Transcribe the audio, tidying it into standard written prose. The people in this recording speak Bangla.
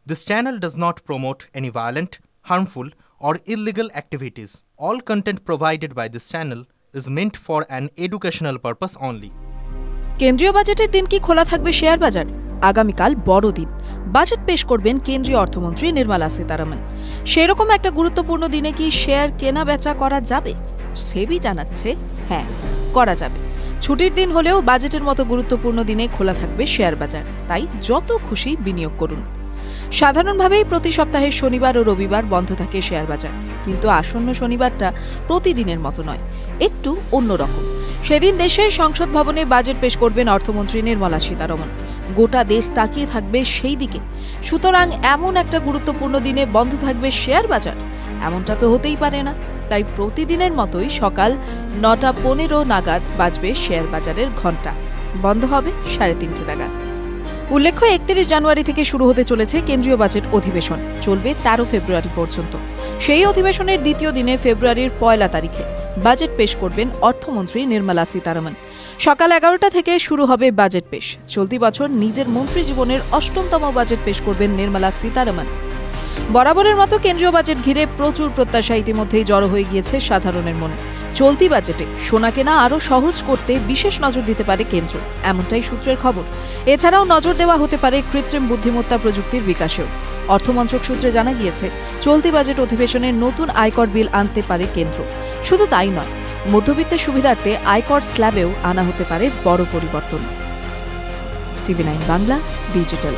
This channel does not promote any violent, harmful, or illegal activities. All content provided by this channel is meant for an educational purpose only. কেন্দ্রীয় বাজেটের দিন কি খোলা থাকবে শেয়ার বাজার? আগামীকাল বড় দিন। বাজেট পেশ করবেন কেন্দ্রীয় অর্থমন্ত্রী নির্মলা সীতারামন। সেরকম একটা গুরুত্বপূর্ণ দিনে কি শেয়ার কেনা বেচা করা যাবে? সেবি জানাচ্ছে হ্যাঁ, করা যাবে। ছুটির দিন হলেও বাজেটের মতো গুরুত্বপূর্ণ দিনে খোলা থাকবে শেয়ার বাজার, তাই যত খুশি বিনিয়োগ করুন। সাধারণভাবেই প্রতি সপ্তাহের শনিবার ও রবিবার বন্ধ থাকে শেয়ার বাজার, কিন্তু আসন্ন শনিবারটা প্রতিদিনের মতো নয়, একটু অন্যরকম। সেদিন দেশের সংসদ ভবনে বাজেট পেশ করবেন অর্থমন্ত্রী নির্মলা সীতারামন। গোটা দেশ তাকিয়ে থাকবে সেই দিকে। সুতরাং এমন একটা গুরুত্বপূর্ণ দিনে বন্ধ থাকবে শেয়ার বাজার, এমনটা তো হতেই পারে না। তাই প্রতিদিনের মতোই সকাল ৯:১৫ নাগাদ বাজবে শেয়ার বাজারের ঘণ্টা, বন্ধ হবে ৩:৩০ নাগাদ। উল্লেখ্য, ৩১ জানুয়ারি থেকে শুরু হতে চলেছে কেন্দ্রীয় বাজেট অধিবেশন, চলবে ১৩ ফেব্রুয়ারি পর্যন্ত। সেই অধিবেশনের দ্বিতীয় দিনে ফেব্রুয়ারির ১ তারিখে বাজেট পেশ করবেন অর্থমন্ত্রী নির্মলা সীতারামন। সকাল ১১টা থেকে শুরু হবে বাজেট পেশ। চলতি বছর নিজের মন্ত্রী জীবনের ৮ম বাজেট পেশ করবেন নির্মলা সীতারামন। বরাবরের মতো কেন্দ্রীয় বাজেট ঘিরে প্রচুর প্রত্যাশা ইতিমধ্যেই জড়ো হয়ে গিয়েছে সাধারণের মনে। চলতি বাজেটে সোনা কেনা আরও সহজ করতে বিশেষ নজর দিতে পারে কেন্দ্র, এমনটাই সূত্রের খবর। এছাড়াও নজর দেওয়া হতে পারে কৃত্রিম বুদ্ধিমত্তা প্রযুক্তির বিকাশেও। অর্থমন্ত্রক সূত্রে জানা গিয়েছে, চলতি বাজেট অধিবেশনে নতুন আয়কর বিল আনতে পারে কেন্দ্র। শুধু তাই নয়, মধ্যবিত্তের সুবিধার্থে আয়কর স্ল্যাবেও আনা হতে পারে বড় পরিবর্তন। টিভি9 বাংলা ডিজিটাল।